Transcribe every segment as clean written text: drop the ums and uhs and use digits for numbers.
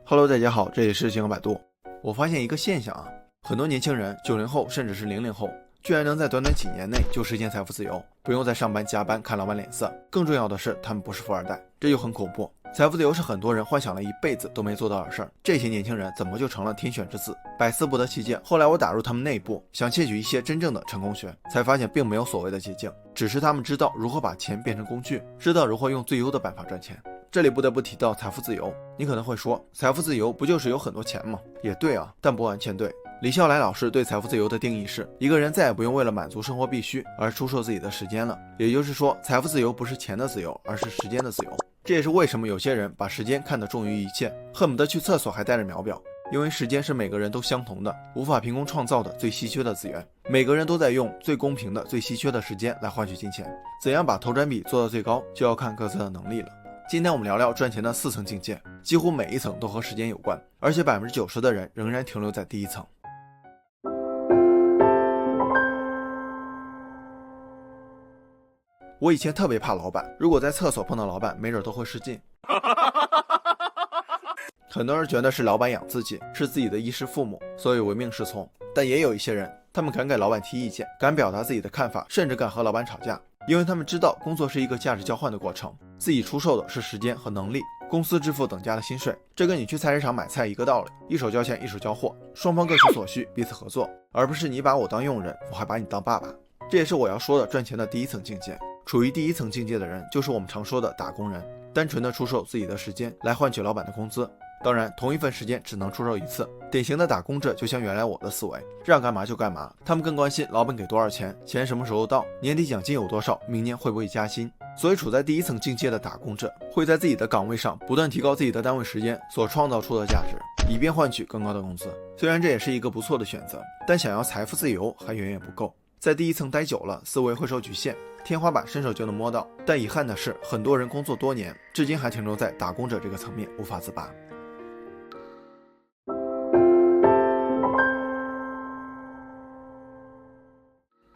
Hello， 大家好，这里是金牛百度。我发现一个现象啊，很多年轻人90后甚至是00后，居然能在短短几年内就实现财富自由，不用再上班加班看老板脸色。更重要的是，他们不是富二代，这就很恐怖。财富自由是很多人幻想了一辈子都没做到的事儿，这些年轻人怎么就成了天选之子，百思不得其解。后来我打入他们内部，想窃取一些真正的成功学，才发现并没有所谓的捷径，只是他们知道如何把钱变成工具，知道如何用最优的办法赚钱。这里不得不提到财富自由，你可能会说，财富自由不就是有很多钱吗？也对啊，但不完全对。李笑来老师对财富自由的定义是，一个人再也不用为了满足生活必须而出售自己的时间了。也就是说，财富自由不是钱的自由，而是时间的自由。这也是为什么有些人把时间看得重于一切，恨不得去厕所还带着秒表。因为时间是每个人都相同的，无法凭空创造的最稀缺的资源，每个人都在用最公平的最稀缺的时间来换取金钱。怎样把投转比做到最高，就要看各自的能力了。今天我们聊聊赚钱的4层境界，几乎每一层都和时间有关，而且90%的人仍然停留在第一层。我以前特别怕老板，如果在厕所碰到老板，没准都会失禁。很多人觉得是老板养自己，是自己的衣食父母，所以唯命是从。但也有一些人，他们敢给老板提意见，敢表达自己的看法，甚至敢和老板吵架，因为他们知道工作是一个价值交换的过程，自己出售的是时间和能力，公司支付等价的薪水。这跟你去菜市场买菜一个道理，一手交钱一手交货，双方各取所需，彼此合作，而不是你把我当佣人，我还把你当爸爸。这也是我要说的赚钱的第一层境界。处于第一层境界的人，就是我们常说的打工人，单纯的出售自己的时间来换取老板的工资。当然，同一份时间只能出售一次。典型的打工者就像原来我的思维，让干嘛就干嘛，他们更关心老板给多少钱，钱什么时候到，年底奖金有多少，明年会不会加薪。所以处在第一层境界的打工者，会在自己的岗位上不断提高自己的单位时间所创造出的价值，以便换取更高的工资。虽然这也是一个不错的选择，但想要财富自由还远远不够。在第一层待久了，思维会受局限，天花板伸手就能摸到。但遗憾的是，很多人工作多年，至今还停留在打工者这个层面，无法自拔。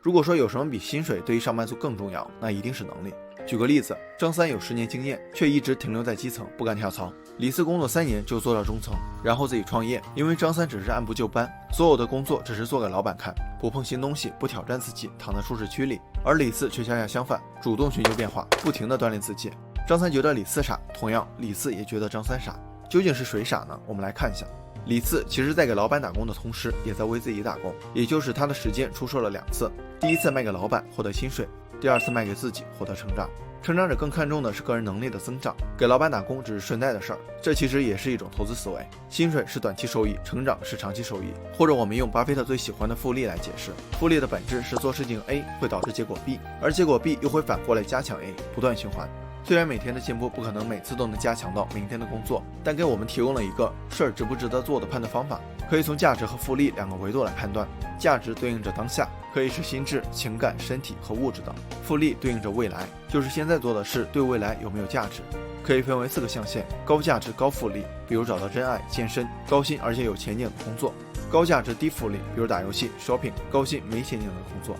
如果说有什么比薪水对于上班族更重要，那一定是能力。举个例子，张三有10年经验，却一直停留在基层，不敢跳槽。李四工作3年就做到中层，然后自己创业。因为张三只是按部就班，所有的工作只是做给老板看，不碰新东西，不挑战自己，躺在舒适区里。而李四却恰恰相反，主动寻求变化，不停地锻炼自己。张三觉得李四傻，同样李四也觉得张三傻。究竟是谁傻呢？我们来看一下。李四其实在给老板打工的同时，也在为自己打工，也就是他的时间出售了2次。第一次卖给老板获得薪水，第二次卖给自己获得成长。成长者更看重的是个人能力的增长，给老板打工只是顺带的事儿。这其实也是一种投资思维，薪水是短期收益，成长是长期收益。或者我们用巴菲特最喜欢的复利来解释，复利的本质是做事情 A 会导致结果 B， 而结果 B 又会反过来加强 A， 不断循环。虽然每天的进步不可能每次都能加强到明天的工作，但给我们提供了一个事儿值不值得做的判断方法，可以从价值和复利2个维度来判断。价值对应着当下，可以是心智、情感、身体和物质等；复利对应着未来，就是现在做的事对未来有没有价值。可以分为4个象限：高价值高复利，比如找到真爱、健身，高薪而且有前景的工作；高价值低复利，比如打游戏、shopping， 高薪没前景的工作；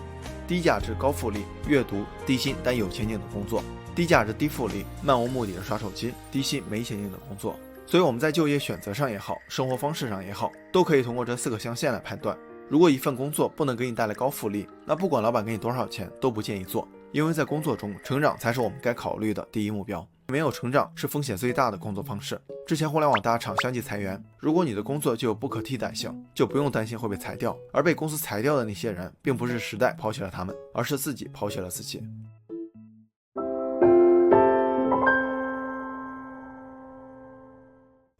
低价值高复利，阅读，低薪但有前景的工作；低价值低复利，漫无目的的刷手机，低薪没前景的工作。所以我们在就业选择上也好，生活方式上也好，都可以通过这4个象限来判断。如果一份工作不能给你带来高复利，那不管老板给你多少钱都不建议做，因为在工作中，成长才是我们该考虑的第一目标。没有成长是风险最大的工作方式。之前互联网大厂相继裁员，如果你的工作就有不可替代性，就不用担心会被裁掉。而被公司裁掉的那些人，并不是时代抛弃了他们，而是自己抛弃了自己。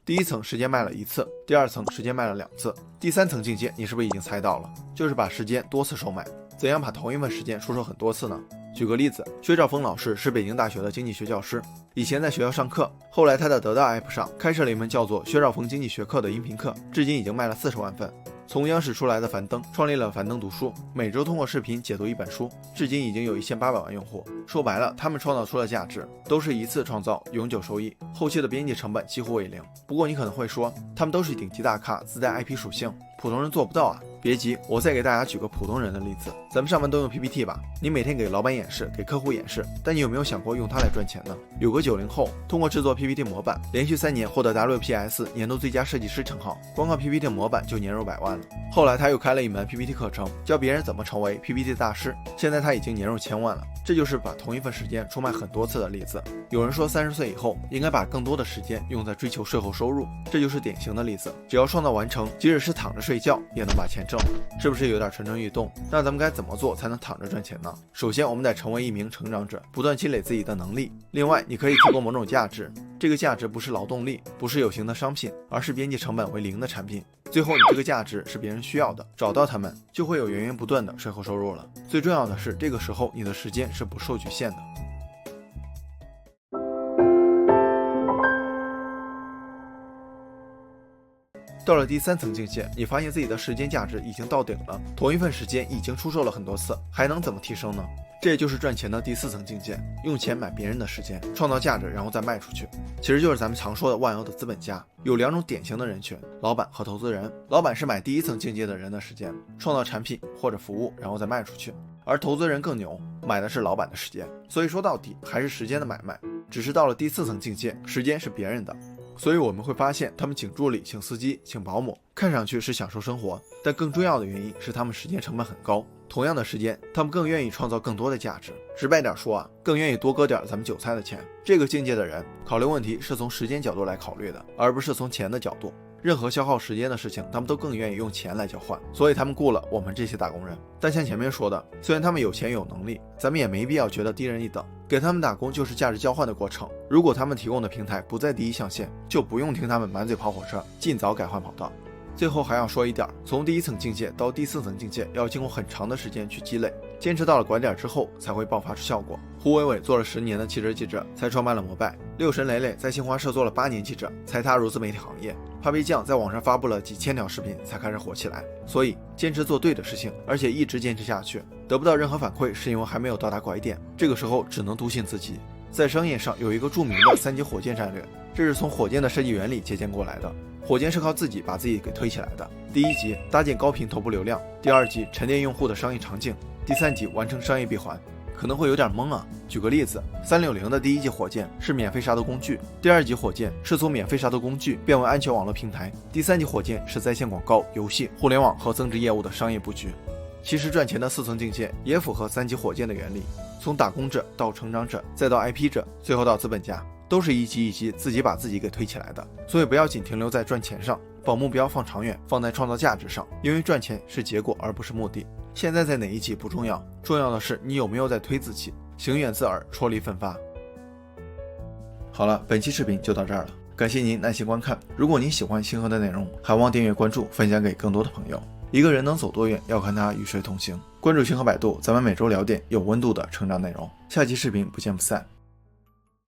第一层时间卖了1次，第二层时间卖了2次，第3层境界你是不是已经猜到了？就是把时间多次售卖。怎样把同一份时间出售很多次呢？举个例子，薛兆丰老师是北京大学的经济学教师，以前在学校上课，后来他在得到 App 上开设了一门叫做薛兆丰经济学课的音频课，至今已经卖了40万份。从央视出来的樊登创立了樊登读书，每周通过视频解读一本书，至今已经有1800万用户。说白了，他们创造出的价值都是一次创造，永久收益，后期的边际成本几乎为0。不过你可能会说，他们都是顶级大咖，自带 IP 属性，普通人做不到啊。别急，我再给大家举个普通人的例子。咱们上班都用 PPT 吧，你每天给老板演示，给客户演示，但你有没有想过用它来赚钱呢？有个90后通过制作 PPT 模板，连续3年获得 WPS 年度最佳设计师称号，光靠 PPT 模板就年入100万了。后来他又开了一门 PPT 课程，教别人怎么成为 PPT 大师，现在他已经年入1000万了。这就是把同一份时间出卖很多次的例子。有人说30岁以后应该把更多的时间用在追求税后收入，这就是典型的例子。只要创造完成，即使是躺着睡觉也能把钱挣了，是不是有点蠢蠢欲动？那咱们该怎么做才能躺着赚钱呢？首先，我们得成为一名成长者，不断积累自己的能力。另外，你可以提供某种价值，这个价值不是劳动力，不是有形的商品，而是边际成本为0的产品。最后，你这个价值是别人需要的，找到他们，就会有源源不断的税后收入了。最重要的是，这个时候你的时间是不受局限的。到了第3层境界，你发现自己的时间价值已经到顶了，同一份时间已经出售了很多次，还能怎么提升呢？这也就是赚钱的第4层境界，用钱买别人的时间，创造价值，然后再卖出去。其实就是咱们常说的万有的资本家。有2种典型的人群，老板和投资人。老板是买第1层境界的人的时间，创造产品或者服务，然后再卖出去。而投资人更牛，买的是老板的时间。所以说到底还是时间的买卖，只是到了第4层境界，时间是别人的。所以我们会发现，他们请助理、请司机、请保姆，看上去是享受生活，但更重要的原因是他们时间成本很高。同样的时间，他们更愿意创造更多的价值。直白点说啊，更愿意多割点咱们韭菜的钱。这个境界的人，考虑问题是从时间角度来考虑的，而不是从钱的角度。任何消耗时间的事情，他们都更愿意用钱来交换，所以他们雇了我们这些打工人。但像前面说的，虽然他们有钱有能力，咱们也没必要觉得低人一等。给他们打工就是价值交换的过程，如果他们提供的平台不在第1象限，就不用听他们满嘴跑火车，尽早改换跑道。最后还要说一点，从第1层境界到第4层境界要经过很长的时间去积累，坚持到了拐点之后才会爆发出效果。胡伟伟做了10年的汽车记者才创办了摩拜，六神磊磊在新华社做了8年记者才踏入自媒体行业，Papi酱在网上发布了几千条视频才开始火起来。所以坚持做对的事情，而且一直坚持下去，得不到任何反馈是因为还没有到达拐点，这个时候只能笃信自己。在商业上有一个著名的3级火箭战略，这是从火箭的设计原理借鉴过来的。火箭是靠自己把自己给推起来的。第1级搭建高频头部流量，第2级沉淀用户的商业场景，第3级完成商业闭环。可能会有点懵啊，举个例子，360的第1级火箭是免费杀毒工具，第2级火箭是从免费杀毒工具变为安全网络平台，第3级火箭是在线广告、游戏、互联网和增值业务的商业布局。其实赚钱的4层境界也符合3级火箭的原理，从打工者到成长者，再到 IP 者，最后到资本家，都是一级一级自己把自己给推起来的。所以不要仅停留在赚钱上，把目标放长远，放在创造价值上，因为赚钱是结果而不是目的。现在在哪一级不重要，重要的是你有没有在推自己，行远自饵，踔厉奋发。好了，本期视频就到这儿了，感谢您耐心观看。如果您喜欢星河的内容，还望订阅关注，分享给更多的朋友。一个人能走多远，要看他与谁同行。关注星河百度，咱们每周聊点有温度的成长内容。下期视频不见不散。